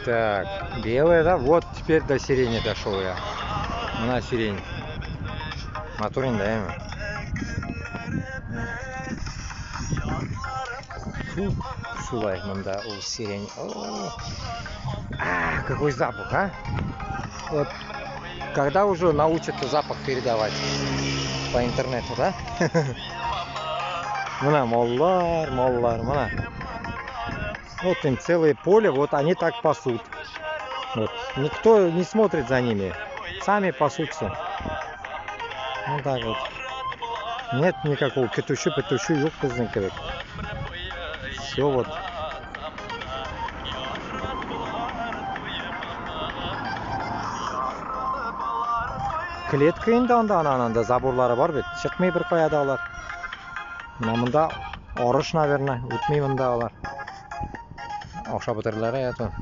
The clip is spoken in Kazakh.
Так, белая, да? Вот теперь до сирени дошел я. На сирень. Моторин, да, фу, шулай, мында, о, сирень. Какой запах, а? Вот, когда уже научатся запах передавать по интернету, да? Мына, моллар, мына. Вот им целое поле, вот они так пасут. Вот. Никто не смотрит за ними. Сами пасутся. Вот так вот. Нет никакого петушу, yok biznikilik. Все вот. Клетка енді анда заборлары бар бет. Шықмай бір қояды алар. Мында орыш, наверное, өтмей мында алар. Оқша бітірлері ето.